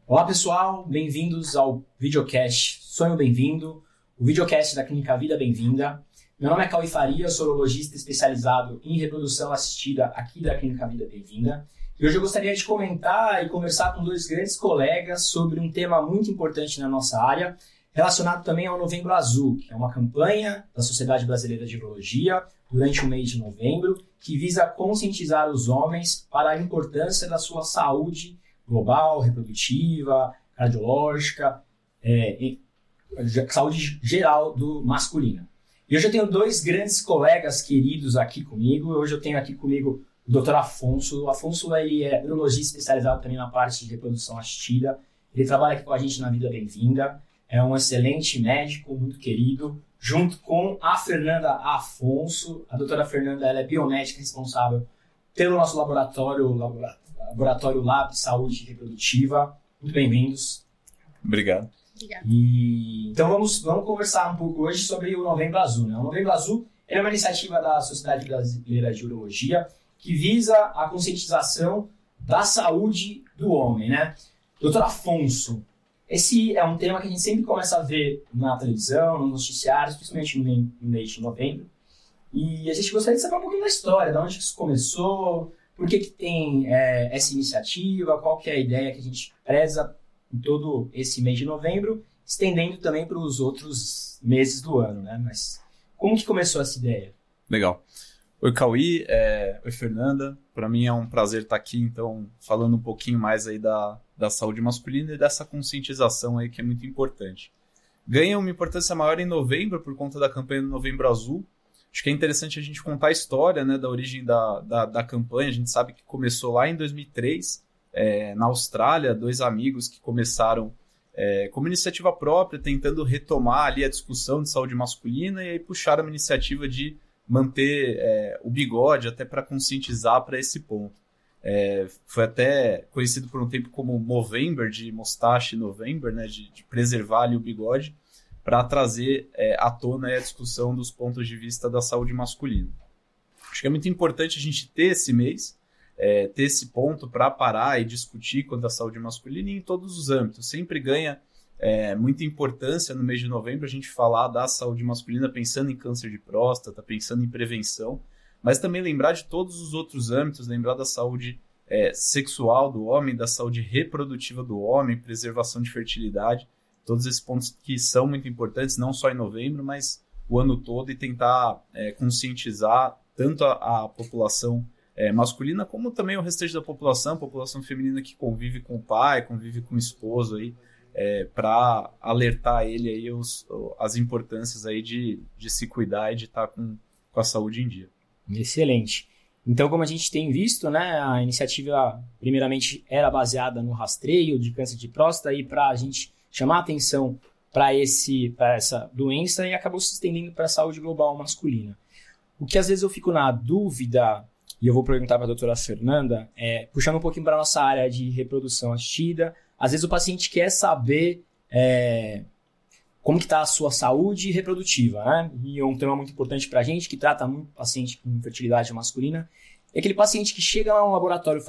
Olá pessoal, bem-vindos ao videocast Sonho Bem-vindo, o videocast da Clínica Vida Bem-vinda. Meu nome é Cauê Faria, sou urologista especializado em reprodução assistida aqui da Clínica Vida Bem-vinda. E hoje eu gostaria de comentar e conversar com dois grandes colegas sobre um tema muito importante na nossa área, relacionado também ao Novembro Azul, que é uma campanha da Sociedade Brasileira de Urologia durante o mês de novembro, que visa conscientizar os homens para a importância da sua saúde global, reprodutiva, cardiológica, saúde geral do masculino. E hoje eu tenho dois grandes colegas queridos aqui comigo. Hoje eu tenho aqui comigo o Dr. Afonso. O Afonso ele é urologista especializado também na parte de reprodução assistida. Ele trabalha aqui com a gente na Vida Bem-vinda. É um excelente médico, muito querido. Junto com a Fernanda Afonso. A doutora Fernanda ela é biomédica responsável pelo nosso laboratório Lab de Saúde Reprodutiva. Muito bem-vindos. Obrigado. Então vamos conversar um pouco hoje sobre o Novembro Azul. O Novembro Azul é uma iniciativa da Sociedade Brasileira de Urologia que visa a conscientização da saúde do homem, né? Doutor Afonso, esse é um tema que a gente sempre começa a ver na televisão, nos noticiários, principalmente no mês de novembro. E a gente gostaria de saber um pouquinho da história, de onde isso começou, por que tem essa iniciativa, qual que é a ideia que a gente preza em todo esse mês de novembro, estendendo também para os outros meses do ano, né? Mas como que começou essa ideia? Legal. Oi, Cauê. Oi, Fernanda. Para mim é um prazer estar aqui, então, falando um pouquinho mais aí da saúde masculina e dessa conscientização aí que é muito importante. Ganha uma importância maior em novembro por conta da campanha do Novembro Azul. Acho que é interessante a gente contar a história, né, da origem da campanha. A gente sabe que começou lá em 2003, na Austrália, dois amigos que começaram como iniciativa própria, tentando retomar ali a discussão de saúde masculina e aí puxaram uma iniciativa de manter o bigode até para conscientizar para esse ponto. Foi até conhecido por um tempo como Movember, de Mustache November, né, de preservar ali o bigode, para trazer à tona a discussão dos pontos de vista da saúde masculina. Acho que é muito importante a gente ter esse mês, ter esse ponto para parar e discutir quanto à saúde masculina em todos os âmbitos. Sempre ganha muita importância no mês de novembro a gente falar da saúde masculina pensando em câncer de próstata, pensando em prevenção, mas também lembrar de todos os outros âmbitos, lembrar da saúde sexual do homem, da saúde reprodutiva do homem, preservação de fertilidade, todos esses pontos que são muito importantes, não só em novembro, mas o ano todo, e tentar conscientizar tanto a população masculina, como também o restante da população, a população feminina que convive com o pai, convive com o esposo, aí, para alertar ele aí as importâncias aí de se cuidar e de estar com a saúde em dia. Excelente. Então, como a gente tem visto, né, a iniciativa primeiramente era baseada no rastreio de câncer de próstata e para a gente chamar atenção para essa doença e acabou se estendendo para a saúde global masculina. O que às vezes eu fico na dúvida, e eu vou perguntar para a doutora Fernanda, puxando um pouquinho para a nossa área de reprodução assistida, às vezes o paciente quer saber como que está a sua saúde reprodutiva, né? E é um tema muito importante para a gente, que trata muito paciente com infertilidade masculina. É aquele paciente que chega lá no laboratório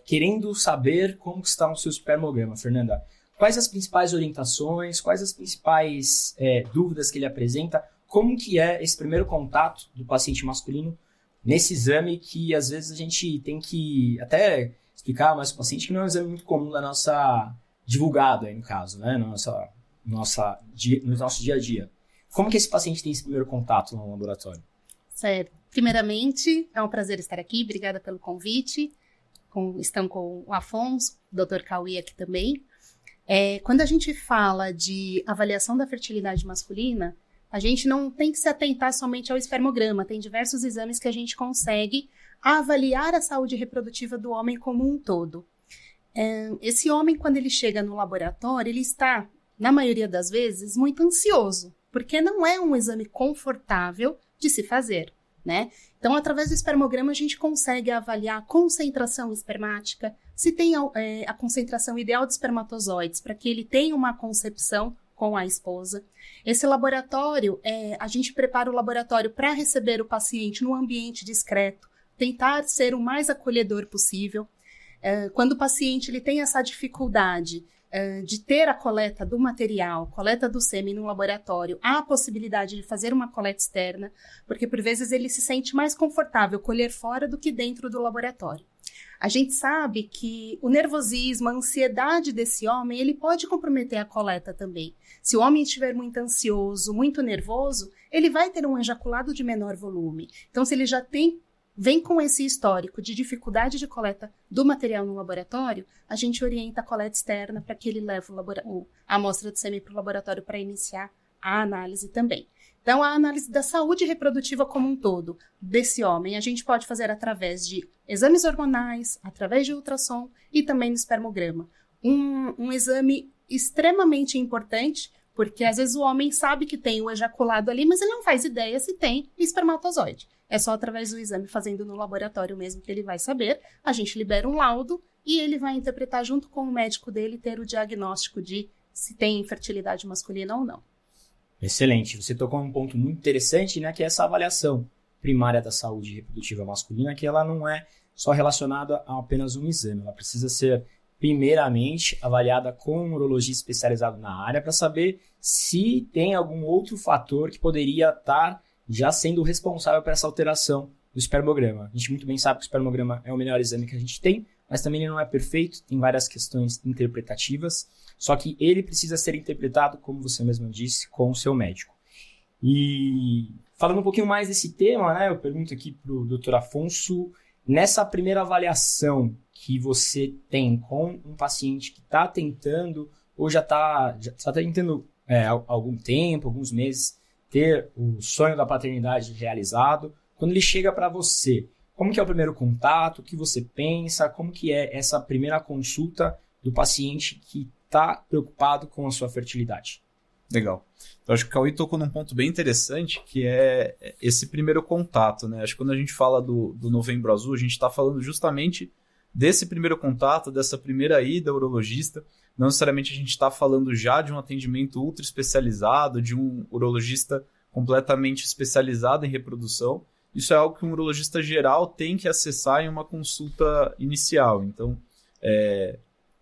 querendo saber como que está o seu espermograma. Fernanda, quais as principais orientações, quais as principais dúvidas que ele apresenta, como que é esse primeiro contato do paciente masculino nesse exame que às vezes a gente tem que até explicar mais para o paciente que não é um exame muito comum da nossa divulgado aí no caso, né? No nosso dia a dia. Como que esse paciente tem esse primeiro contato no laboratório? Certo. Primeiramente, é um prazer estar aqui. Obrigada pelo convite. Estão com o Afonso, o Dr. Cauê aqui também. Quando a gente fala de avaliação da fertilidade masculina, a gente não tem que se atentar somente ao espermograma. Tem diversos exames que a gente consegue avaliar a saúde reprodutiva do homem como um todo. Esse homem, quando ele chega no laboratório, ele está, na maioria das vezes, muito ansioso, porque não é um exame confortável de se fazer, né? Então, através do espermograma, a gente consegue avaliar a concentração espermática, se tem a concentração ideal de espermatozoides, para que ele tenha uma concepção com a esposa. Esse laboratório, a gente prepara o laboratório para receber o paciente num ambiente discreto, tentar ser o mais acolhedor possível. Quando o paciente ele tem essa dificuldade de ter a coleta do material, coleta do sêmen no laboratório, há a possibilidade de fazer uma coleta externa, porque por vezes ele se sente mais confortável colher fora do que dentro do laboratório. A gente sabe que o nervosismo, a ansiedade desse homem, ele pode comprometer a coleta também. Se o homem estiver muito ansioso, muito nervoso, ele vai ter um ejaculado de menor volume. Então, se ele já vem com esse histórico de dificuldade de coleta do material no laboratório, a gente orienta a coleta externa para que ele leve a amostra de sêmen para o laboratório para iniciar a análise também. Então, a análise da saúde reprodutiva como um todo desse homem, a gente pode fazer através de exames hormonais, através de ultrassom e também no espermograma. Um exame extremamente importante, porque às vezes o homem sabe que tem o ejaculado ali, mas ele não faz ideia se tem espermatozoide. É só através do exame fazendo no laboratório mesmo que ele vai saber. A gente libera um laudo e ele vai interpretar junto com o médico dele, ter o diagnóstico de se tem infertilidade masculina ou não. Excelente. Você tocou um ponto muito interessante, né, que é essa avaliação primária da saúde reprodutiva masculina, que ela não é só relacionada a apenas um exame. Ela precisa ser, primeiramente, avaliada com um urologista especializado na área para saber se tem algum outro fator que poderia estar já sendo responsável por essa alteração do espermograma. A gente muito bem sabe que o espermograma é o melhor exame que a gente tem, mas também ele não é perfeito, tem várias questões interpretativas, só que ele precisa ser interpretado, como você mesmo disse, com o seu médico. E falando um pouquinho mais desse tema, né, eu pergunto aqui para o Dr. Afonso, nessa primeira avaliação que você tem com um paciente que está tentando, ou já está tentando há algum tempo, alguns meses, ter o sonho da paternidade realizado, quando ele chega para você, como que é o primeiro contato, o que você pensa, como que é essa primeira consulta do paciente que está preocupado com a sua fertilidade? Legal. Então, acho que o Cauê tocou num ponto bem interessante, que é esse primeiro contato, né? Acho que quando a gente fala do Novembro Azul, a gente está falando justamente desse primeiro contato, dessa primeira ida ao urologista. Não necessariamente a gente está falando já de um atendimento ultra especializado, de um urologista completamente especializado em reprodução. Isso é algo que um urologista geral tem que acessar em uma consulta inicial. Então,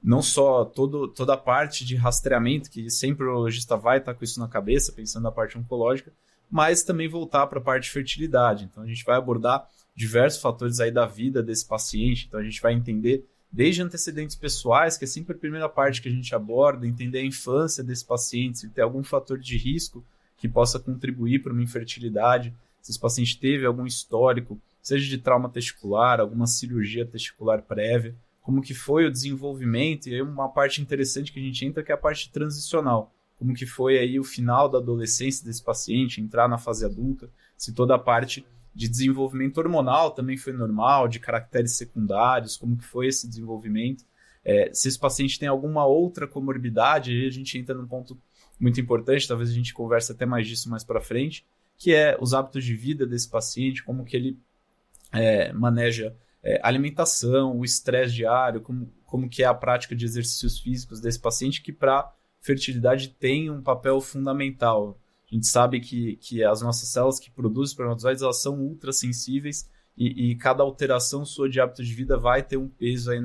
não só toda a parte de rastreamento, que sempre o urologista vai estar com isso na cabeça, pensando na parte oncológica, mas também voltar para a parte de fertilidade. Então, a gente vai abordar diversos fatores aí da vida desse paciente. Então, a gente vai entender desde antecedentes pessoais, que é sempre a primeira parte que a gente aborda, entender a infância desse paciente, se tem algum fator de risco que possa contribuir para uma infertilidade, se esse paciente teve algum histórico, seja de trauma testicular, alguma cirurgia testicular prévia, como que foi o desenvolvimento, e aí uma parte interessante que a gente entra que é a parte transicional, como que foi aí o final da adolescência desse paciente, entrar na fase adulta, se toda a parte de desenvolvimento hormonal também foi normal, de caracteres secundários, como que foi esse desenvolvimento, se esse paciente tem alguma outra comorbidade, aí a gente entra num ponto muito importante, talvez a gente converse até mais disso mais para frente, que é os hábitos de vida desse paciente, como que ele maneja alimentação, o estresse diário, como que é a prática de exercícios físicos desse paciente, que para fertilidade tem um papel fundamental. A gente sabe que as nossas células que produzem espermatozoides, elas são ultrassensíveis e cada alteração sua de hábito de vida vai ter um peso aí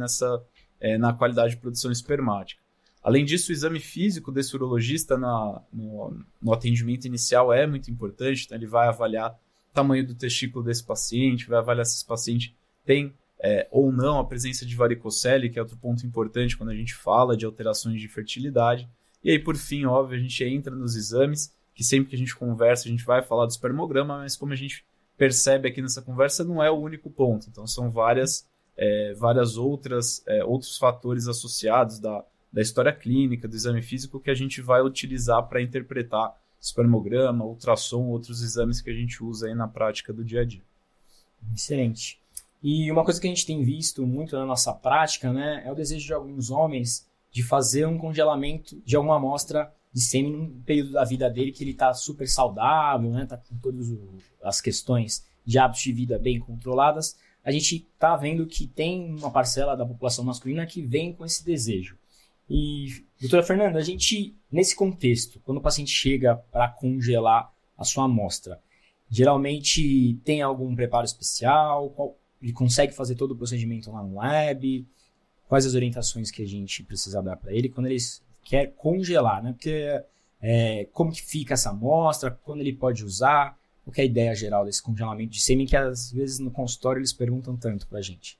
na qualidade de produção espermática. Além disso, o exame físico desse urologista no atendimento inicial é muito importante. Então, ele vai avaliar o tamanho do testículo desse paciente, vai avaliar se esse paciente tem ou não a presença de varicocele, que é outro ponto importante quando a gente fala de alterações de fertilidade. E aí, por fim, óbvio, a gente entra nos exames, que sempre que a gente conversa, a gente vai falar do espermograma, mas como a gente percebe aqui nessa conversa, não é o único ponto. Então, são vários outros fatores associados da história clínica, do exame físico, que a gente vai utilizar para interpretar espermograma, ultrassom, outros exames que a gente usa aí na prática do dia a dia. Excelente. E uma coisa que a gente tem visto muito na nossa prática, né, é o desejo de alguns homens de fazer um congelamento de alguma amostra de sêmen num período da vida dele que ele está super saudável, né, está com todas as questões de hábitos de vida bem controladas. A gente está vendo que tem uma parcela da população masculina que vem com esse desejo. E, doutora Fernanda, a gente, nesse contexto, quando o paciente chega para congelar a sua amostra, geralmente tem algum preparo especial? Ele consegue fazer todo o procedimento lá no lab? quais as orientações que a gente precisa dar para ele quando ele quer congelar, né? Porque como que fica essa amostra, quando ele pode usar, qual que é a ideia geral desse congelamento de sêmen que às vezes no consultório eles perguntam tanto para a gente.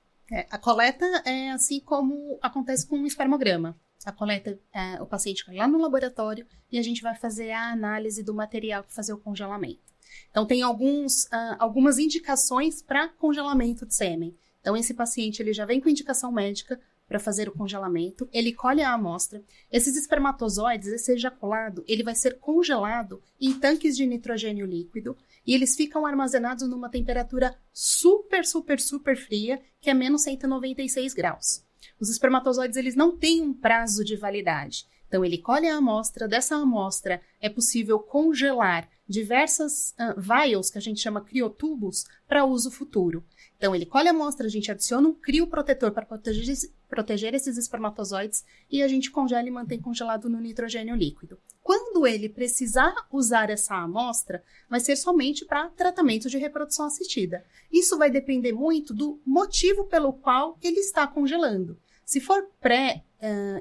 A coleta é assim como acontece com o espermograma. A coleta, o paciente vai lá no laboratório e a gente vai fazer a análise do material para fazer o congelamento. Então, tem algumas indicações para congelamento de sêmen. Então, esse paciente ele já vem com indicação médica para fazer o congelamento, ele colhe a amostra. Esses espermatozoides, esse ejaculado, ele vai ser congelado em tanques de nitrogênio líquido e eles ficam armazenados numa temperatura super, super, super fria, que é menos 196 graus. Os espermatozoides, eles não têm um prazo de validade. Então, ele colhe a amostra, dessa amostra é possível congelar diversas vials, que a gente chama criotubos, para uso futuro. Então, ele colhe a amostra, a gente adiciona um crioprotetor para proteger esses espermatozoides e a gente congela e mantém congelado no nitrogênio líquido. Quando ele precisar usar essa amostra, vai ser somente para tratamento de reprodução assistida. Isso vai depender muito do motivo pelo qual ele está congelando. Se for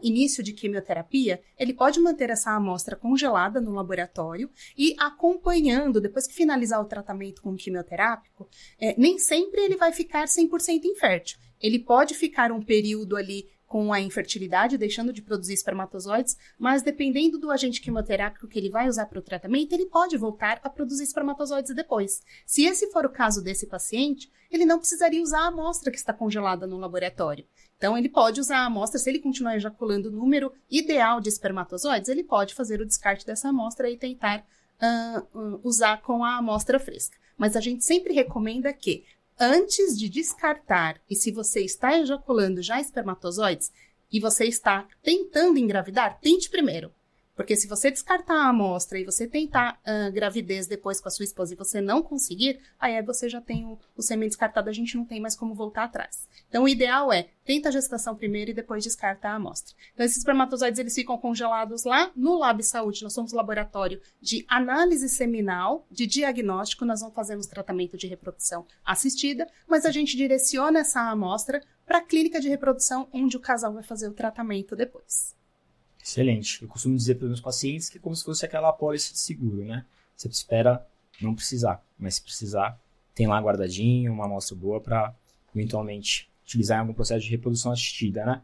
início de quimioterapia, ele pode manter essa amostra congelada no laboratório e acompanhando, depois que finalizar o tratamento com o quimioterápico, nem sempre ele vai ficar 100% infértil. Ele pode ficar um período ali com a infertilidade, deixando de produzir espermatozoides, mas dependendo do agente quimioterápico que ele vai usar para o tratamento, ele pode voltar a produzir espermatozoides depois. Se esse for o caso desse paciente, ele não precisaria usar a amostra que está congelada no laboratório. Então, ele pode usar a amostra, se ele continuar ejaculando o número ideal de espermatozoides, ele pode fazer o descarte dessa amostra e tentar usar com a amostra fresca. Mas a gente sempre recomenda que, antes de descartar, e se você está ejaculando já espermatozoides e você está tentando engravidar, tente primeiro. Porque se você descartar a amostra e você tentar gravidez depois com a sua esposa e você não conseguir, aí você já tem o sêmen descartado, a gente não tem mais como voltar atrás. Então, o ideal é, tenta a gestação primeiro e depois descarta a amostra. Então, esses espermatozoides, eles ficam congelados lá no Lab Saúde. Nós somos um laboratório de análise seminal, de diagnóstico, nós não fazemos tratamento de reprodução assistida, mas a gente direciona essa amostra para a clínica de reprodução, onde o casal vai fazer o tratamento depois. Excelente. Eu costumo dizer para os meus pacientes que é como se fosse aquela apólice de seguro, né? Você espera não precisar, mas se precisar, tem lá guardadinho, uma amostra boa para eventualmente utilizar em algum processo de reprodução assistida, né?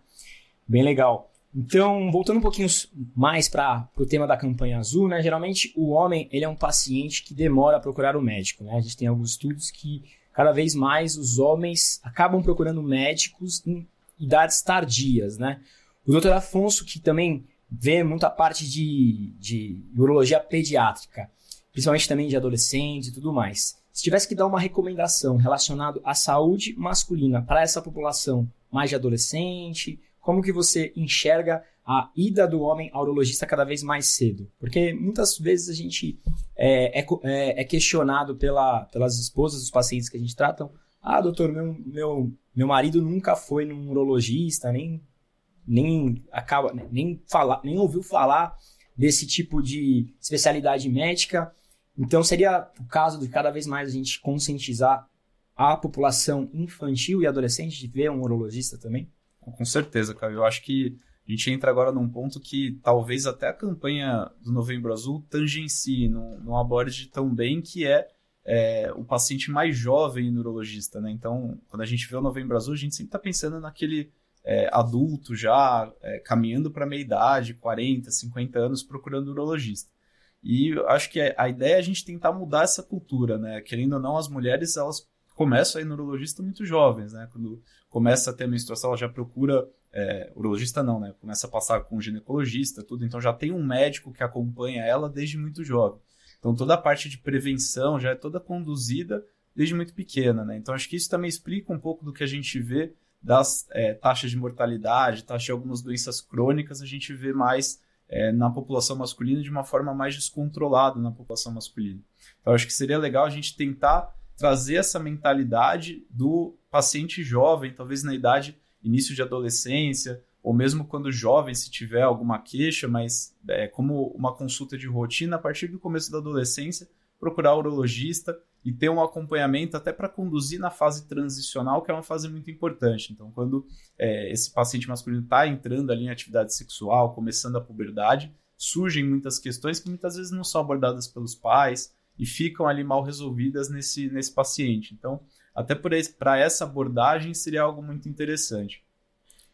Bem legal. Então, voltando um pouquinho mais para o tema da campanha azul, né? Geralmente o homem ele é um paciente que demora a procurar o médico, né? A gente tem alguns estudos que cada vez mais os homens acabam procurando médicos em idades tardias, né? O Dr. Afonso, que também vê muita parte de urologia pediátrica, principalmente também de adolescentes e tudo mais. Se tivesse que dar uma recomendação relacionada à saúde masculina para essa população mais de adolescente, como que você enxerga a ida do homem ao urologista cada vez mais cedo? Porque muitas vezes a gente é questionado pelas esposas dos pacientes que a gente trata. Ah, doutor, meu marido nunca foi num urologista, nem ouviu falar desse tipo de especialidade médica. Então, seria o caso de cada vez mais a gente conscientizar a população infantil e adolescente de ver um urologista também? Com certeza, Caio. Eu acho que a gente entra agora num ponto que talvez até a campanha do Novembro Azul tangencie, não aborde tão bem, que é o paciente mais jovem no urologista, né? Então, quando a gente vê o Novembro Azul, a gente sempre está pensando naquele adulto já, caminhando para a meia-idade, 40, 50 anos, procurando urologista. E eu acho que a ideia é a gente tentar mudar essa cultura, né? Querendo ou não, as mulheres, elas começam a ir no urologista muito jovens, né? Quando começa a ter menstruação, ela já procura, urologista não, né? Começa a passar com ginecologista, tudo. Então já tem um médico que acompanha ela desde muito jovem. Então toda a parte de prevenção já é toda conduzida desde muito pequena, né? Então acho que isso também explica um pouco do que a gente vê das taxas de mortalidade, taxa de algumas doenças crônicas, a gente vê mais na população masculina de uma forma mais descontrolada na população masculina. Então, acho que seria legal a gente tentar trazer essa mentalidade do paciente jovem, talvez na idade, início de adolescência, ou mesmo quando jovem, se tiver alguma queixa, mas como uma consulta de rotina, a partir do começo da adolescência, procurar o urologista e ter um acompanhamento até para conduzir na fase transicional, que é uma fase muito importante. Então, quando esse paciente masculino está entrando ali em atividade sexual, começando a puberdade, surgem muitas questões que muitas vezes não são abordadas pelos pais e ficam ali mal resolvidas nesse paciente. Então, até para essa abordagem seria algo muito interessante.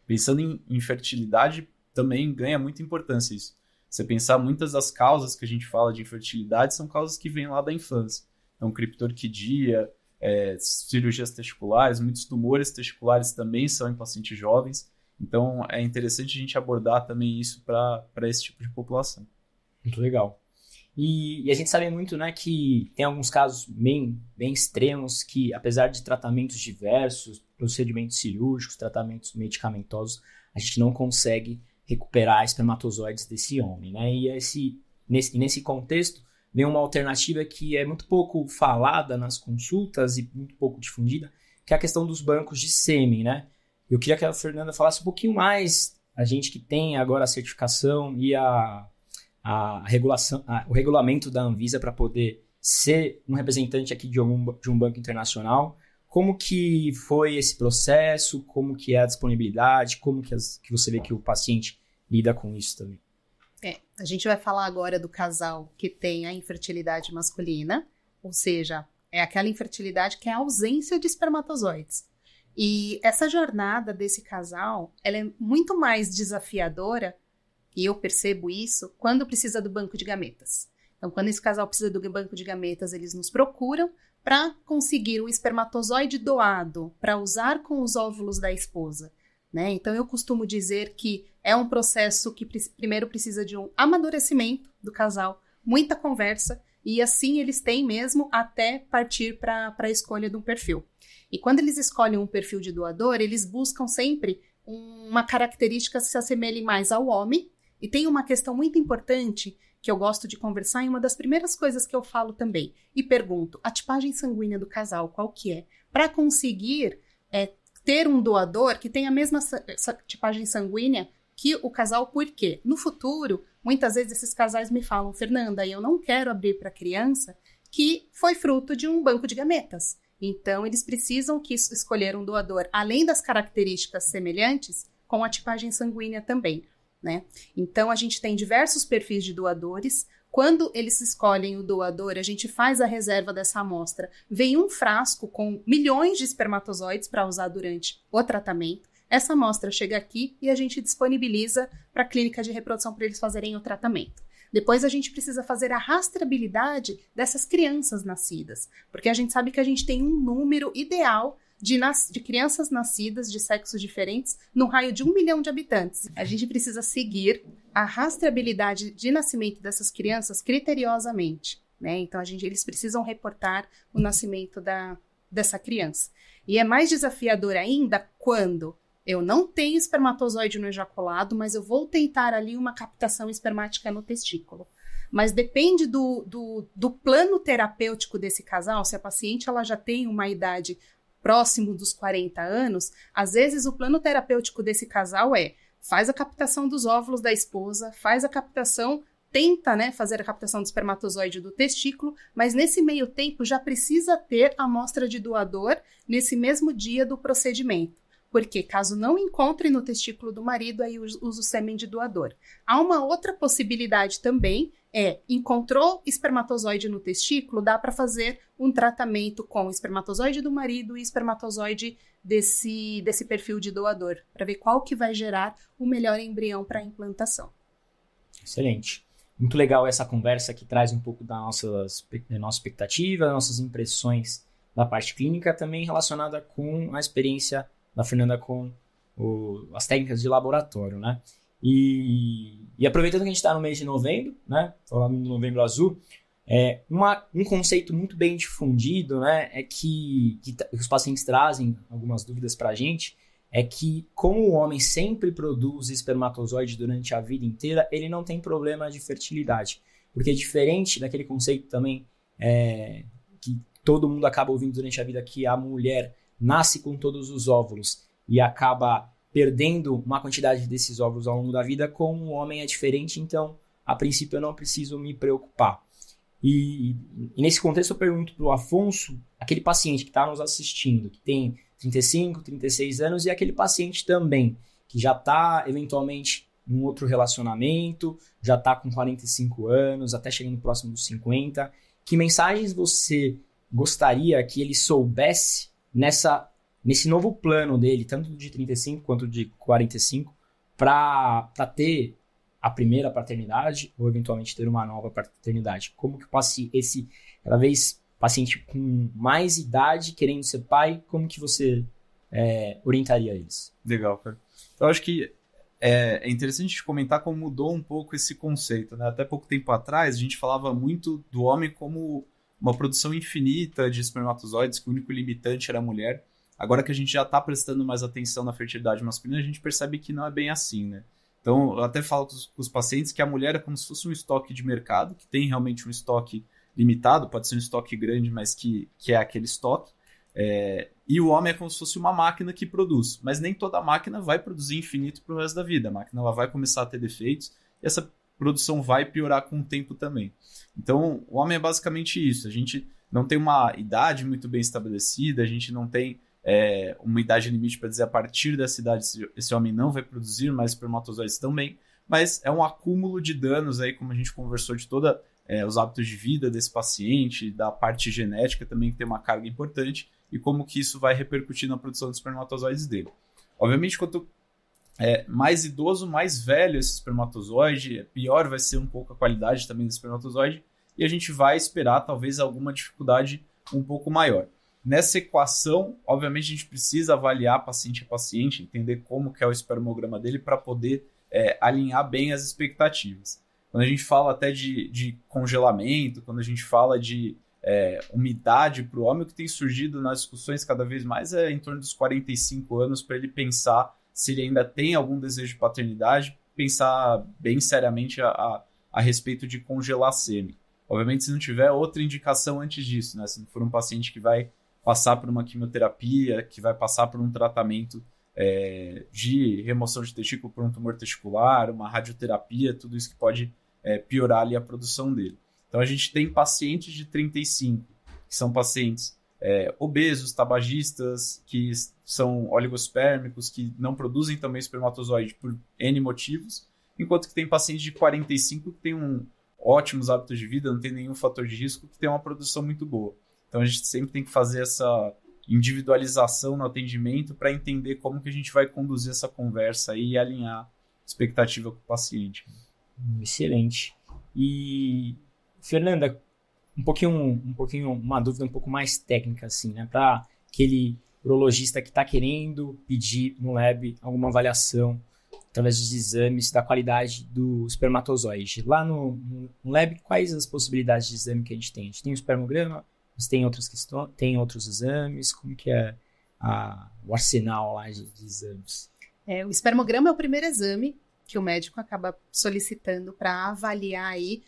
Pensando em infertilidade, também ganha muita importância isso. Você pensar, muitas das causas que a gente fala de infertilidade são causas que vêm lá da infância. Então, criptorquidia, cirurgias testiculares, muitos tumores testiculares também são em pacientes jovens. Então, é interessante a gente abordar também isso para esse tipo de população. Muito legal. E a gente sabe muito, né, que tem alguns casos bem extremos que, apesar de tratamentos diversos, procedimentos cirúrgicos, tratamentos medicamentosos, a gente não consegue recuperar espermatozoides desse homem, né? E nesse contexto, vem uma alternativa que é muito pouco falada nas consultas e muito pouco difundida, que é a questão dos bancos de sêmen, né? Eu queria que a Fernanda falasse um pouquinho mais, a gente que tem agora a certificação e a regulação, o regulamento da Anvisa para poder ser um representante aqui de um banco internacional. Como que foi esse processo? Como que é a disponibilidade? Como que você vê que o paciente lida com isso também? A gente vai falar agora do casal que tem a infertilidade masculina, ou seja, é aquela infertilidade que é a ausência de espermatozoides. E essa jornada desse casal, ela é muito mais desafiadora, e eu percebo isso, quando precisa do banco de gametas. Então, quando esse casal precisa do banco de gametas, eles nos procuram para conseguir o espermatozoide doado, para usar com os óvulos da esposa, né? Então, eu costumo dizer que é um processo que primeiro precisa de um amadurecimento do casal, muita conversa, e assim eles têm mesmo até partir para a escolha de um perfil. E quando eles escolhem um perfil de doador, eles buscam sempre uma característica que se assemelhe mais ao homem, e tem uma questão muito importante que eu gosto de conversar, e uma das primeiras coisas que eu falo também, e pergunto, a tipagem sanguínea do casal, qual que é? Para conseguir ter um doador que tenha a mesma tipagem sanguínea que o casal, por quê? No futuro, muitas vezes esses casais me falam, Fernanda, eu não quero abrir para criança que foi fruto de um banco de gametas. Então, eles precisam escolher um doador, além das características semelhantes, com a tipagem sanguínea também, né? Então, a gente tem diversos perfis de doadores. Quando eles escolhem o doador, a gente faz a reserva dessa amostra. Vem um frasco com milhões de espermatozoides para usar durante o tratamento. Essa amostra chega aqui e a gente disponibiliza para a clínica de reprodução para eles fazerem o tratamento. Depois a gente precisa fazer a rastreabilidade dessas crianças nascidas, porque a gente sabe que a gente tem um número ideal de crianças nascidas de sexos diferentes no raio de 1 milhão de habitantes. A gente precisa seguir a rastreabilidade de nascimento dessas crianças criteriosamente, né? Então eles precisam reportar o nascimento dessa criança. E é mais desafiador ainda quando eu não tenho espermatozoide no ejaculado, mas eu vou tentar ali uma captação espermática no testículo. Mas depende do plano terapêutico desse casal. Se a paciente ela já tem uma idade próximo dos 40 anos, às vezes o plano terapêutico desse casal faz a captação dos óvulos da esposa, faz a captação, tenta, né, fazer a captação do espermatozoide do testículo, mas nesse meio tempo já precisa ter a amostra de doador nesse mesmo dia do procedimento. Porque caso não encontre no testículo do marido, aí usa o sêmen de doador. Há uma outra possibilidade também, encontrou espermatozoide no testículo, dá para fazer um tratamento com espermatozoide do marido e espermatozoide desse perfil de doador, para ver qual que vai gerar o melhor embrião para a implantação. Excelente. Muito legal essa conversa que traz um pouco da nossa expectativa, das nossas impressões da parte clínica, também relacionada com a experiência da Fernanda com as técnicas de laboratório, né? E aproveitando que a gente está no mês de novembro, né? Falando do Novembro Azul, um conceito muito bem difundido, né? É que os pacientes trazem algumas dúvidas para a gente, é que como o homem sempre produz espermatozoide durante a vida inteira, ele não tem problema de fertilidade. Porque diferente daquele conceito também que todo mundo acaba ouvindo durante a vida, que a mulher nasce com todos os óvulos e acaba perdendo uma quantidade desses óvulos ao longo da vida, com o homem é diferente, então, a princípio, eu não preciso me preocupar. E nesse contexto eu pergunto para o Afonso, aquele paciente que está nos assistindo, que tem 35, 36 anos, e aquele paciente também, que já está eventualmente em um outro relacionamento, já está com 45 anos, até chegando próximo dos 50, que mensagens você gostaria que ele soubesse nesse novo plano dele, tanto de 35 quanto de 45, para ter a primeira paternidade ou eventualmente ter uma nova paternidade? Como que esse, cada vez, paciente com mais idade querendo ser pai, como que você orientaria eles? Legal, cara. Eu acho que é interessante a gente comentar como mudou um pouco esse conceito, né? Até pouco tempo atrás, a gente falava muito do homem como uma produção infinita de espermatozoides, que o único limitante era a mulher. Agora que a gente já está prestando mais atenção na fertilidade masculina, a gente percebe que não é bem assim, né? Então, eu até falo com os pacientes que a mulher é como se fosse um estoque de mercado, que tem realmente um estoque limitado, pode ser um estoque grande, mas que é aquele estoque. E o homem é como se fosse uma máquina que produz, mas nem toda máquina vai produzir infinito para o resto da vida. A máquina ela vai começar a ter defeitos e essa produção vai piorar com o tempo também. Então, o homem é basicamente isso. A gente não tem uma idade muito bem estabelecida, a gente não tem uma idade limite para dizer a partir dessa idade esse homem não vai produzir mais espermatozoides também, mas é um acúmulo de danos aí, como a gente conversou, de todos os hábitos de vida desse paciente, da parte genética também, que tem uma carga importante, e como que isso vai repercutir na produção de espermatozoides dele. Obviamente, quanto mais idoso, mais velho esse espermatozoide, pior vai ser um pouco a qualidade também do espermatozoide, e a gente vai esperar talvez alguma dificuldade um pouco maior. Nessa equação, obviamente, a gente precisa avaliar paciente a paciente, entender como que é o espermograma dele para poder alinhar bem as expectativas. Quando a gente fala até de congelamento, quando a gente fala de umidade para o homem, o que tem surgido nas discussões cada vez mais é em torno dos 45 anos para ele pensar se ele ainda tem algum desejo de paternidade, pensar bem seriamente a respeito de congelar sêmen. Obviamente, se não tiver outra indicação antes disso, né? Se não for um paciente que vai passar por uma quimioterapia, que vai passar por um tratamento de remoção de testículo por um tumor testicular, uma radioterapia, tudo isso que pode piorar ali a produção dele. Então, a gente tem pacientes de 35, que são pacientes obesos, tabagistas, que são oligospermicos, que não produzem também espermatozoide por N motivos, enquanto que tem pacientes de 45 que têm ótimos hábitos de vida, não tem nenhum fator de risco, que tem uma produção muito boa. Então, a gente sempre tem que fazer essa individualização no atendimento para entender como que a gente vai conduzir essa conversa e alinhar expectativa com o paciente. Excelente. E, Fernanda, um pouquinho uma dúvida um pouco mais técnica, assim, né? Para aquele urologista que está querendo pedir no lab alguma avaliação através dos exames da qualidade do espermatozoide. Lá no lab, quais as possibilidades de exame que a gente tem? A gente tem o espermograma, mas tem outras questões, tem outros exames, como que é o arsenal lá de exames? O espermograma é o primeiro exame que o médico acaba solicitando para avaliar aí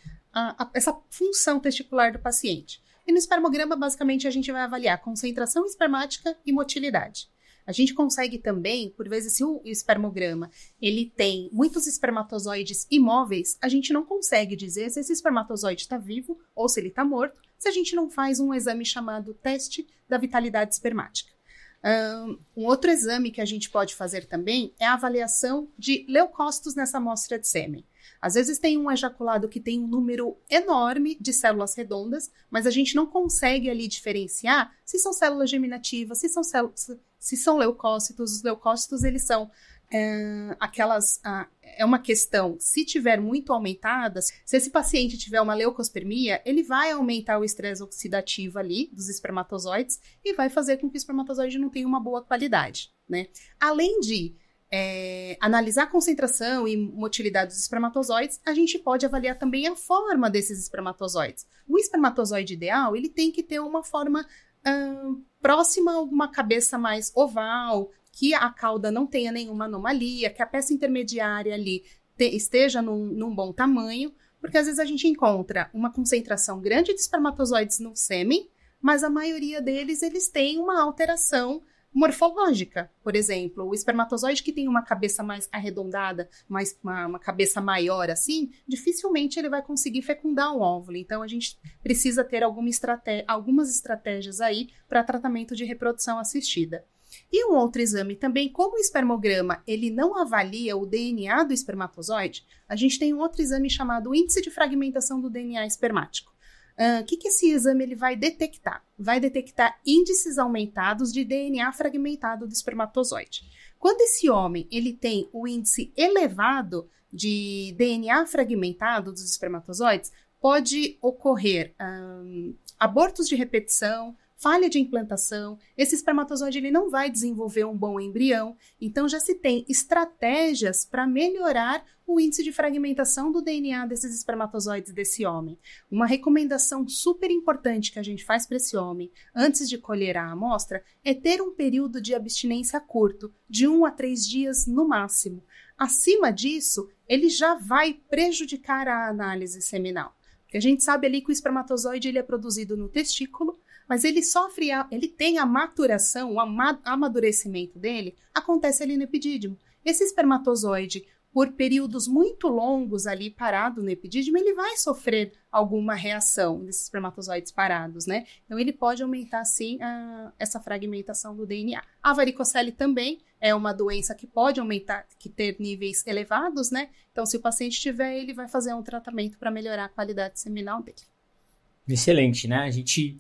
essa função testicular do paciente. E no espermograma, basicamente, a gente vai avaliar concentração espermática e motilidade. A gente consegue também, por vezes, se o espermograma ele tem muitos espermatozoides imóveis, a gente não consegue dizer se esse espermatozoide está vivo ou se ele está morto, se a gente não faz um exame chamado teste da vitalidade espermática. Um outro exame que a gente pode fazer também é a avaliação de leucócitos nessa amostra de sêmen. Às vezes tem um ejaculado que tem um número enorme de células redondas, mas a gente não consegue ali diferenciar se são células germinativas, se são leucócitos. Os leucócitos, eles são é uma questão, se tiver muito aumentadas, se esse paciente tiver uma leucospermia, ele vai aumentar o estresse oxidativo ali dos espermatozoides e vai fazer com que o espermatozoide não tenha uma boa qualidade, né? Além de analisar a concentração e motilidade dos espermatozoides, a gente pode avaliar também a forma desses espermatozoides. O espermatozoide ideal, ele tem que ter uma forma próxima a uma cabeça mais oval, que a cauda não tenha nenhuma anomalia, que a peça intermediária ali esteja num bom tamanho, porque às vezes a gente encontra uma concentração grande de espermatozoides no sêmen, mas a maioria deles, eles têm uma alteração morfológica. Por exemplo, o espermatozoide que tem uma cabeça mais arredondada, uma cabeça maior assim, dificilmente ele vai conseguir fecundar um óvulo. Então, a gente precisa ter algumas estratégias aí para tratamento de reprodução assistida. E um outro exame também, como o espermograma ele não avalia o DNA do espermatozoide, a gente tem um outro exame chamado índice de fragmentação do DNA espermático. O que esse exame ele vai detectar? Vai detectar índices aumentados de DNA fragmentado do espermatozoide. Quando esse homem ele tem o índice elevado de DNA fragmentado dos espermatozoides, pode ocorrer abortos de repetição, falha de implantação, esse espermatozoide ele não vai desenvolver um bom embrião, então já se tem estratégias para melhorar o índice de fragmentação do DNA desses espermatozoides desse homem. Uma recomendação super importante que a gente faz para esse homem, antes de colher a amostra, é ter um período de abstinência curto, de 1 a 3 dias no máximo. Acima disso, ele já vai prejudicar a análise seminal. Porque a gente sabe ali que o espermatozoide ele é produzido no testículo, mas ele tem a maturação, o amadurecimento dele, acontece ali no epidídimo. Esse espermatozoide, por períodos muito longos ali parado no epidídimo, ele vai sofrer alguma reação desses espermatozoides parados, né? Então, ele pode aumentar, sim, essa fragmentação do DNA. A varicocele também é uma doença que pode aumentar, que ter níveis elevados, né? Então, se o paciente tiver, ele vai fazer um tratamento para melhorar a qualidade seminal dele. Excelente, né? A gente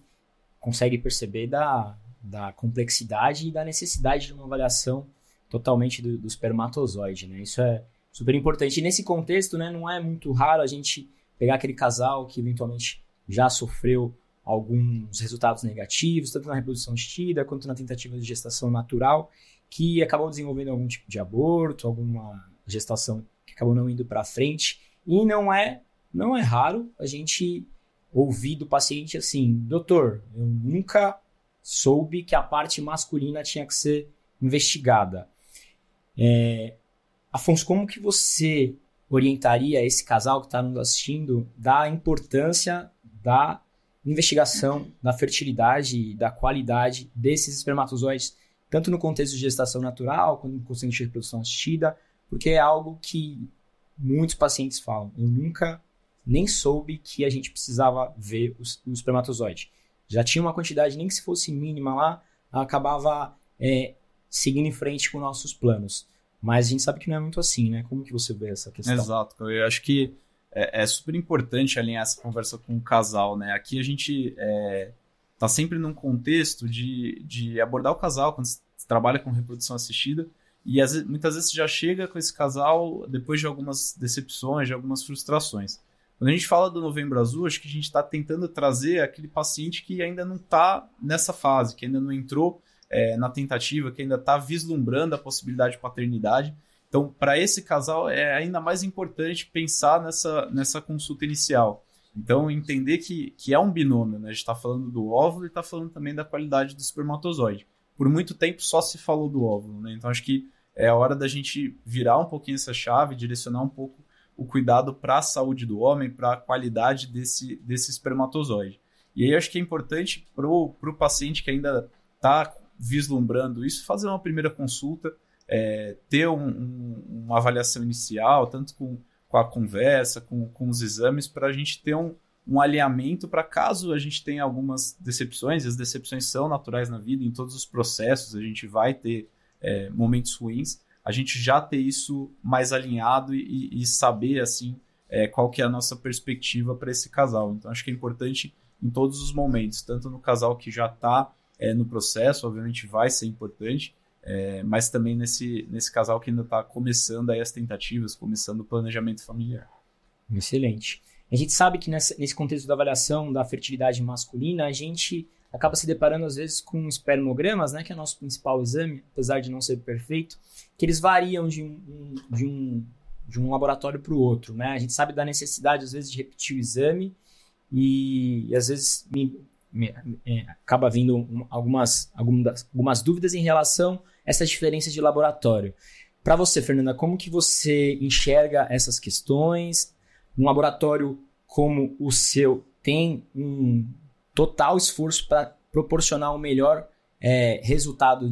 consegue perceber da complexidade e da necessidade de uma avaliação totalmente do espermatozoide, né? Isso é super importante. E nesse contexto, né, não é muito raro a gente pegar aquele casal que eventualmente já sofreu alguns resultados negativos, tanto na reprodução assistida quanto na tentativa de gestação natural, que acabou desenvolvendo algum tipo de aborto, alguma gestação que acabou não indo para frente. E não é raro a gente ouvir do paciente assim: doutor, eu nunca soube que a parte masculina tinha que ser investigada. Afonso, como que você orientaria esse casal que está nos assistindo da importância da investigação da fertilidade e da qualidade desses espermatozoides, tanto no contexto de gestação natural, quanto no contexto de reprodução assistida, porque é algo que muitos pacientes falam: eu nunca nem soube que a gente precisava ver o espermatozoide. Já tinha uma quantidade, nem que se fosse mínima lá, acabava seguindo em frente com nossos planos. Mas a gente sabe que não é muito assim, né? Como que você vê essa questão? Exato. Eu acho que é super importante alinhar essa conversa com o casal, né? Aqui a gente tá sempre num contexto de abordar o casal quando se trabalha com reprodução assistida, e muitas vezes você já chega com esse casal depois de algumas decepções, de algumas frustrações. Quando a gente fala do Novembro Azul, acho que a gente está tentando trazer aquele paciente que ainda não está nessa fase, que ainda não entrou na tentativa, que ainda está vislumbrando a possibilidade de paternidade. Então, para esse casal, é ainda mais importante pensar nessa consulta inicial. Então, entender que é um binômio, né? A gente está falando do óvulo e está falando também da qualidade do espermatozoide. Por muito tempo, só se falou do óvulo, né? Então, acho que é a hora da gente virar um pouquinho essa chave, direcionar um pouco o cuidado para a saúde do homem, para a qualidade desse espermatozoide. E aí, acho que é importante para o paciente que ainda está vislumbrando isso, fazer uma primeira consulta, ter uma avaliação inicial, tanto com a conversa, com os exames, para a gente ter um alinhamento para caso a gente tenha algumas decepções, e as decepções são naturais na vida, em todos os processos a gente vai ter momentos ruins, a gente já ter isso mais alinhado e saber assim, qual que é a nossa perspectiva para esse casal. Então acho que é importante em todos os momentos, tanto no casal que já está no processo, obviamente vai ser importante, mas também nesse casal que ainda está começando aí as tentativas, começando o planejamento familiar. Excelente. A gente sabe que nesse contexto da avaliação da fertilidade masculina, a gente acaba se deparando às vezes com espermogramas, né, que é o nosso principal exame, apesar de não ser perfeito, que eles variam de um laboratório para o outro, né? A gente sabe da necessidade às vezes de repetir o exame e às vezes acaba vindo algumas dúvidas em relação a essas diferenças de laboratório. Para você, Fernanda, como que você enxerga essas questões? Um laboratório como o seu tem um total esforço para proporcionar o melhor resultado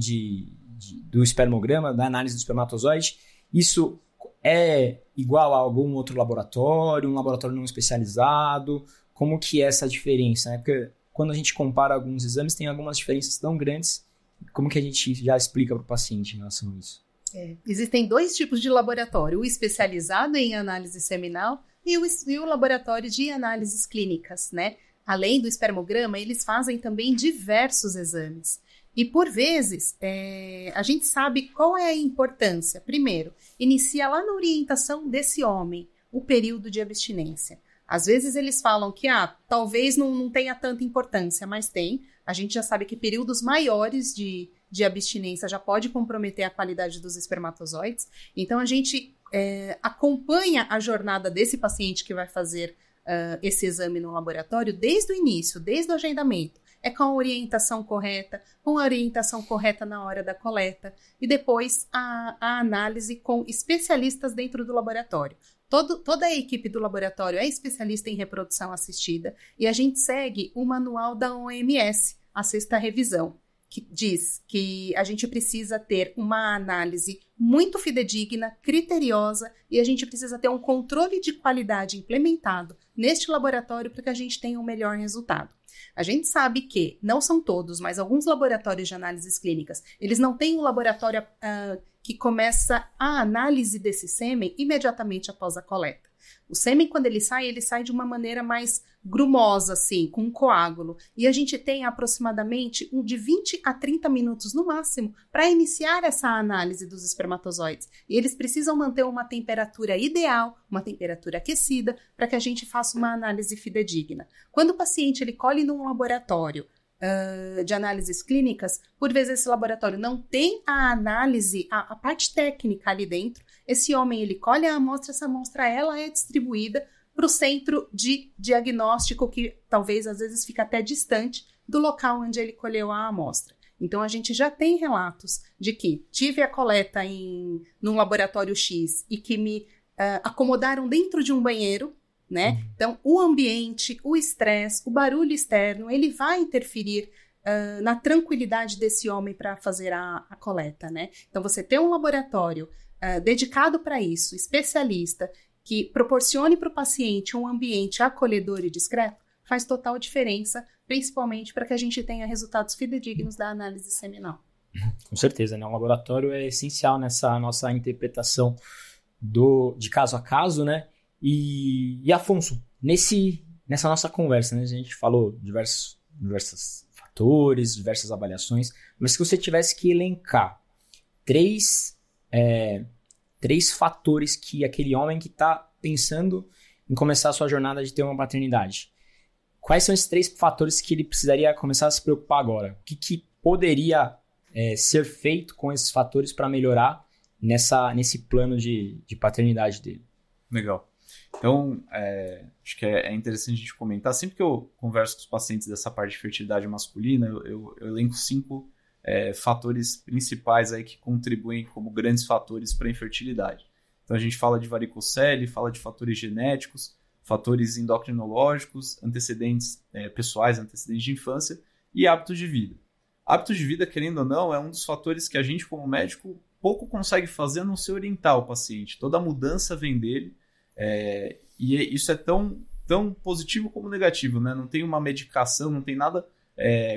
do espermograma, da análise do espermatozoide, isso é igual a algum outro laboratório, um laboratório não especializado? Como que é essa diferença, né? Porque quando a gente compara alguns exames, tem algumas diferenças tão grandes. Como que a gente já explica para o paciente em relação a isso? Existem 2 tipos de laboratório, o especializado em análise seminal e o laboratório de análises clínicas, né? Além do espermograma, eles fazem também diversos exames. E, por vezes, a gente sabe qual é a importância. Primeiro, inicia lá na orientação desse homem o período de abstinência. Às vezes eles falam que talvez não tenha tanta importância, mas tem. A gente já sabe que períodos maiores de abstinência já pode comprometer a qualidade dos espermatozoides. Então, a gente acompanha a jornada desse paciente que vai fazer esse exame no laboratório desde o início, desde o agendamento. Com a orientação correta, com a orientação correta na hora da coleta e depois a análise com especialistas dentro do laboratório. Toda a equipe do laboratório é especialista em reprodução assistida e a gente segue o manual da OMS, a 6ª revisão, que diz que a gente precisa ter uma análise muito fidedigna, criteriosa, e a gente precisa ter um controle de qualidade implementado neste laboratório para que a gente tenha um melhor resultado. A gente sabe que, não são todos, mas alguns laboratórios de análises clínicas, eles não têm um laboratório que começa a análise desse sêmen imediatamente após a coleta. O sêmen, quando ele sai de uma maneira mais grumosa, assim, com um coágulo. E a gente tem aproximadamente de 20 a 30 minutos no máximo para iniciar essa análise dos espermatozoides. E eles precisam manter uma temperatura ideal, uma temperatura aquecida, para que a gente faça uma análise fidedigna. Quando o paciente ele colhe num laboratório de análises clínicas, por vezes esse laboratório não tem a análise, a parte técnica ali dentro. Esse homem, ele colhe a amostra, essa amostra ela é distribuída para o centro de diagnóstico, que talvez às vezes fica até distante do local onde ele colheu a amostra. Então, a gente já tem relatos de que tive a coleta num laboratório X e que me acomodaram dentro de um banheiro, né? Então, o ambiente, o estresse, o barulho externo, ele vai interferir na tranquilidade desse homem para fazer a coleta, né? Então, você ter um laboratório dedicado para isso, especialista, que proporcione para o paciente um ambiente acolhedor e discreto, faz total diferença, principalmente para que a gente tenha resultados fidedignos da análise seminal. Com certeza, né? O laboratório é essencial nessa nossa interpretação de caso a caso, né? E Afonso, nessa nossa conversa, né, a gente falou diversos fatores, diversas avaliações, mas se você tivesse que elencar três fatores que aquele homem que está pensando em começar a sua jornada de ter uma paternidade, quais são esses 3 fatores que ele precisaria começar a se preocupar agora? O que poderia ser feito com esses fatores para melhorar nesse plano de paternidade dele? Legal. Então, acho que é interessante a gente comentar. Sempre que eu converso com os pacientes dessa parte de fertilidade masculina, eu elenco 5 fatores principais aí que contribuem como grandes fatores para a infertilidade. Então, a gente fala de varicocele, fala de fatores genéticos, fatores endocrinológicos, antecedentes pessoais, antecedentes de infância e hábitos de vida. Hábitos de vida, querendo ou não, é um dos fatores que a gente, como médico, pouco consegue fazer a não ser orientar o paciente. Toda mudança vem dele. E isso é tão positivo como negativo, né? Não tem uma medicação, não tem nada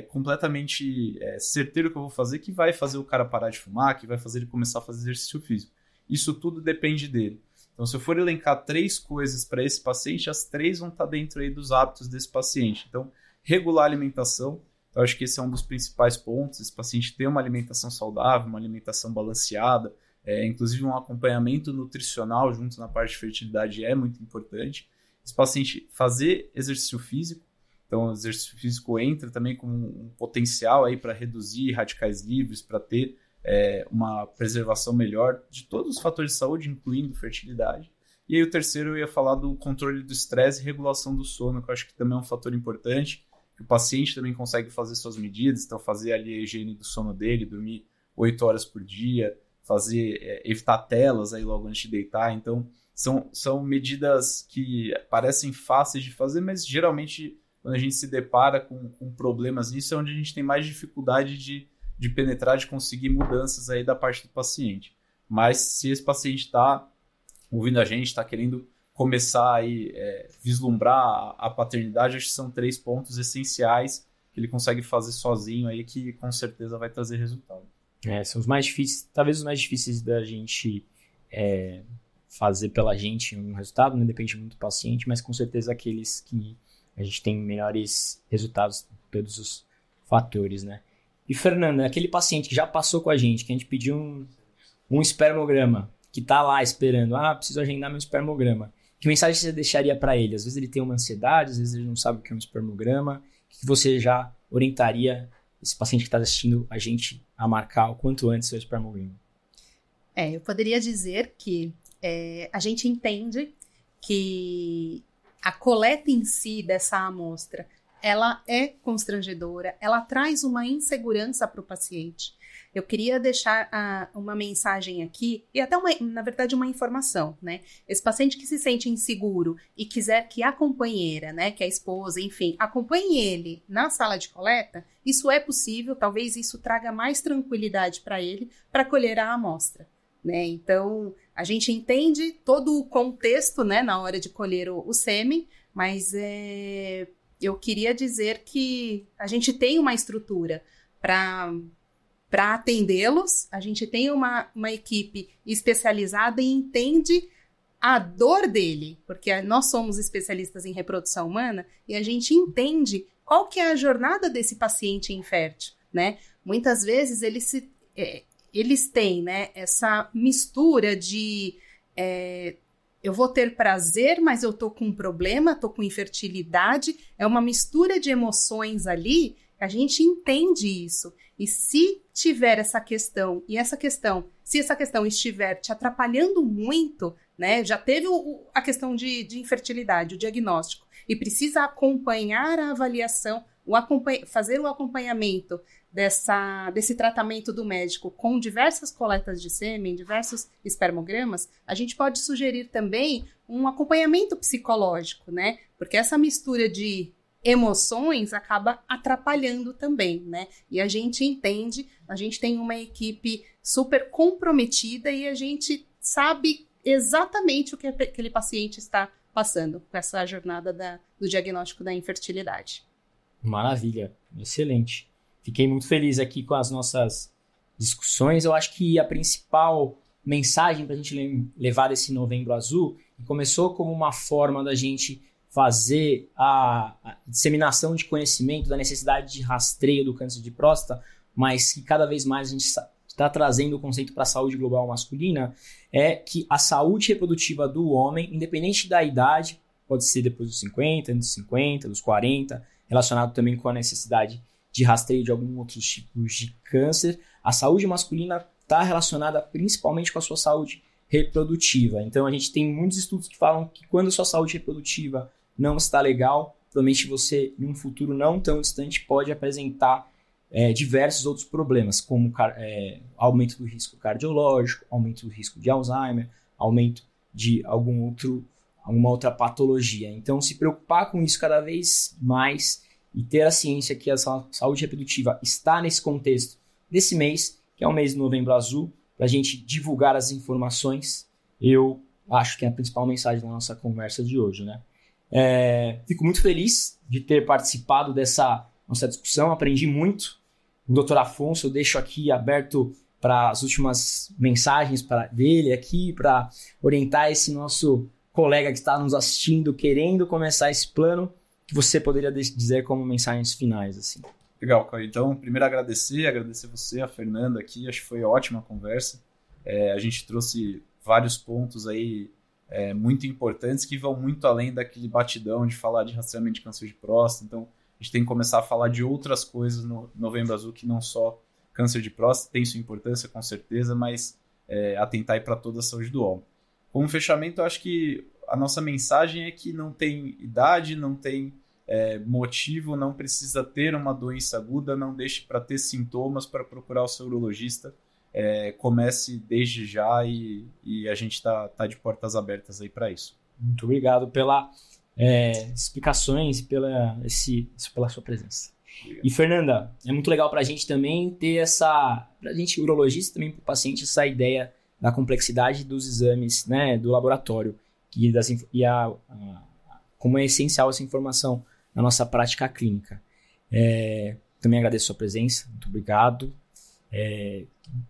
completamente certeiro que eu vou fazer que vai fazer o cara parar de fumar, que vai fazer ele começar a fazer exercício físico. Isso tudo depende dele. Então, se eu for elencar 3 coisas para esse paciente, as 3 vão estar dentro aí dos hábitos desse paciente. Então, regular a alimentação. Então, acho que esse é um dos principais pontos. Esse paciente ter uma alimentação saudável, uma alimentação balanceada, inclusive um acompanhamento nutricional junto na parte de fertilidade é muito importante. Esse paciente fazer exercício físico, então o exercício físico entra também como um potencial aí para reduzir radicais livres, para ter uma preservação melhor de todos os fatores de saúde, incluindo fertilidade. E aí o terceiro eu ia falar do controle do estresse e regulação do sono, que eu acho que também é um fator importante, que o paciente também consegue fazer suas medidas, então fazer ali a higiene do sono dele, dormir 8 horas por dia, evitar telas aí logo antes de deitar. Então, são medidas que parecem fáceis de fazer, mas geralmente, quando a gente se depara com problemas nisso, é onde a gente tem mais dificuldade de de penetrar, de conseguir mudanças aí da parte do paciente. Mas se esse paciente está ouvindo a gente, está querendo começar aí, vislumbrar a paternidade, acho que são 3 pontos essenciais que ele consegue fazer sozinho aí, que com certeza vai trazer resultado. São os mais difíceis, talvez os mais difíceis da gente fazer pela gente um resultado, não depende muito do paciente, mas com certeza aqueles que a gente tem melhores resultados em todos os fatores, né? E Fernanda, aquele paciente que já passou com a gente, que a gente pediu um espermograma, que tá lá esperando, preciso agendar meu espermograma. Que mensagem você deixaria para ele? Às vezes ele tem uma ansiedade, às vezes ele não sabe o que é um espermograma. O que você já orientaria esse paciente que está assistindo a gente a marcar o quanto antes seu espermograma? Eu poderia dizer que a gente entende que a coleta em si dessa amostra, ela é constrangedora, ela traz uma insegurança para o paciente. Eu queria deixar uma mensagem aqui, e até, na verdade, uma informação, né? Esse paciente que se sente inseguro e quiser que a companheira, né, que a esposa, enfim, acompanhe ele na sala de coleta, isso é possível, talvez isso traga mais tranquilidade para ele para colher a amostra, né? Então, a gente entende todo o contexto, né, na hora de colher o sêmen, mas eu queria dizer que a gente tem uma estrutura para atendê-los, a gente tem uma equipe especializada e entende a dor dele, porque nós somos especialistas em reprodução humana e a gente entende qual que é a jornada desse paciente infértil, né? Muitas vezes eles têm, né, essa mistura de eu vou ter prazer, mas eu tô com um problema, tô com infertilidade, é uma mistura de emoções ali, a gente entende isso. E se tiver essa questão, se essa questão estiver te atrapalhando muito, né, já teve a questão de infertilidade, o diagnóstico, e precisa acompanhar a avaliação, fazer o acompanhamento desse tratamento do médico com diversas coletas de sêmen, diversos espermogramas, a gente pode sugerir também um acompanhamento psicológico, né? Porque essa mistura de emoções acaba atrapalhando também, né? E a gente entende, a gente tem uma equipe super comprometida e a gente sabe exatamente o que aquele paciente está passando com essa jornada do diagnóstico da infertilidade. Maravilha, excelente. Fiquei muito feliz aqui com as nossas discussões. Eu acho que a principal mensagem para a gente levar desse Novembro Azul, que começou como uma forma da gente fazer a disseminação de conhecimento da necessidade de rastreio do câncer de próstata, mas que cada vez mais a gente está trazendo o conceito para a saúde global masculina, é que a saúde reprodutiva do homem, independente da idade, pode ser depois dos 50, antes dos 50, dos 40, relacionado também com a necessidade de rastreio de alguns outros tipos de câncer, a saúde masculina está relacionada principalmente com a sua saúde reprodutiva. Então, a gente tem muitos estudos que falam que quando a sua saúde reprodutiva não está legal, provavelmente você, em um futuro não tão distante, pode apresentar diversos outros problemas, como aumento do risco cardiológico, aumento do risco de Alzheimer, aumento de alguma outra patologia. Então, se preocupar com isso cada vez mais e ter a ciência que a saúde reprodutiva está nesse contexto desse mês, que é o mês de Novembro Azul, para a gente divulgar as informações, eu acho que é a principal mensagem da nossa conversa de hoje, né? Fico muito feliz de ter participado dessa nossa discussão, aprendi muito. O Dr. Afonso, eu deixo aqui aberto para as últimas mensagens dele aqui, para orientar esse nosso colega que está nos assistindo, querendo começar esse plano, que você poderia dizer como mensagens finais, assim. Legal, Caio. Então, primeiro agradecer você, a Fernanda aqui, acho que foi ótima a conversa. A gente trouxe vários pontos aí muito importantes que vão muito além daquele batidão de falar de rastreamento de câncer de próstata. Então, a gente tem que começar a falar de outras coisas no Novembro Azul, que não só câncer de próstata, tem sua importância com certeza, mas atentar para toda a saúde do homem. Como fechamento, eu acho que a nossa mensagem é que não tem idade, não tem motivo, não precisa ter uma doença aguda, não deixe para ter sintomas para procurar o seu urologista. Comece desde já e a gente tá de portas abertas aí para isso. Muito obrigado pelas explicações e pela sua presença. E, Fernanda, é muito legal para a gente também ter para a gente, urologista, também para o paciente, essa ideia da complexidade dos exames, né, do laboratório como é essencial essa informação na nossa prática clínica. Também agradeço a sua presença, muito obrigado.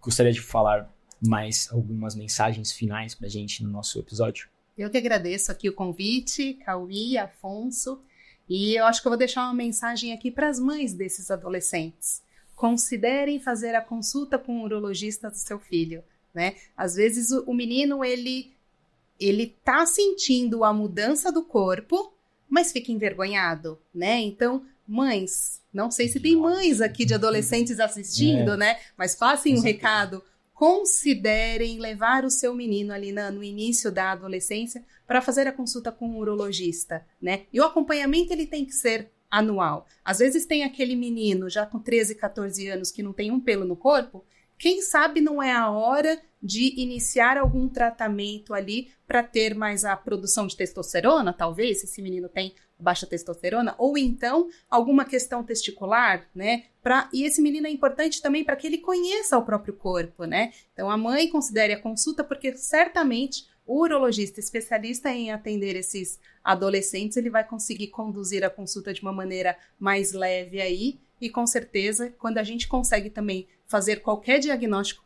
Gostaria de falar mais algumas mensagens finais para a gente no nosso episódio. Eu que agradeço aqui o convite, Cauí, Afonso, e eu acho que eu vou deixar uma mensagem aqui para as mães desses adolescentes. Considerem fazer a consulta com o urologista do seu filho, né? Às vezes o menino, ele tá sentindo a mudança do corpo, mas fica envergonhado, né? Então, mães, não sei se tem mães aqui de adolescentes assistindo, né? Mas passem um recado. Considerem levar o seu menino ali no início da adolescência para fazer a consulta com um urologista, né? E o acompanhamento ele tem que ser anual. Às vezes tem aquele menino já com 13, 14 anos que não tem um pelo no corpo. Quem sabe não é a hora de iniciar algum tratamento ali para ter mais a produção de testosterona, talvez, se esse menino tem baixa testosterona, ou então alguma questão testicular, né? E esse menino é importante também para que ele conheça o próprio corpo, né? Então a mãe considere a consulta, porque certamente o urologista especialista em atender esses adolescentes, ele vai conseguir conduzir a consulta de uma maneira mais leve aí, e com certeza, quando a gente consegue também fazer qualquer diagnóstico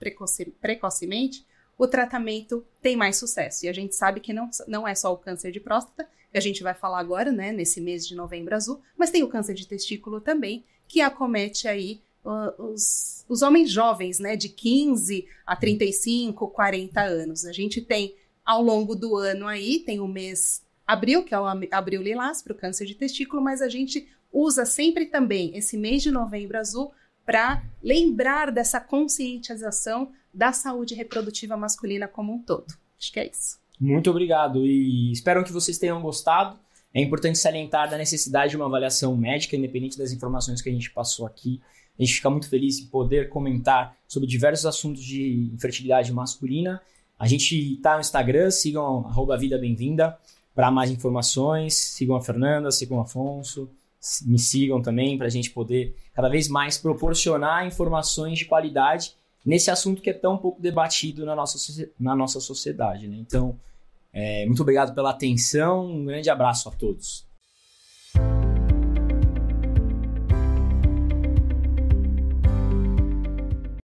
precocemente, o tratamento tem mais sucesso. E a gente sabe que não é só o câncer de próstata, que a gente vai falar agora, né, nesse mês de Novembro Azul, mas tem o câncer de testículo também, que acomete aí os homens jovens, né, de 15 a 35, 40 anos. A gente tem, ao longo do ano aí, tem o mês abril, que é o Abril Lilás, para o câncer de testículo, mas a gente usa sempre também esse mês de Novembro Azul para lembrar dessa conscientização da saúde reprodutiva masculina como um todo. Acho que é isso. Muito obrigado e espero que vocês tenham gostado. É importante salientar da necessidade de uma avaliação médica, independente das informações que a gente passou aqui. A gente fica muito feliz em poder comentar sobre diversos assuntos de infertilidade masculina. A gente está no Instagram, sigam @vidabemvinda para mais informações. Sigam a Fernanda, sigam o Afonso, me sigam também para a gente poder cada vez mais proporcionar informações de qualidade nesse assunto que é tão pouco debatido na nossa sociedade, né? Então, muito obrigado pela atenção, um grande abraço a todos.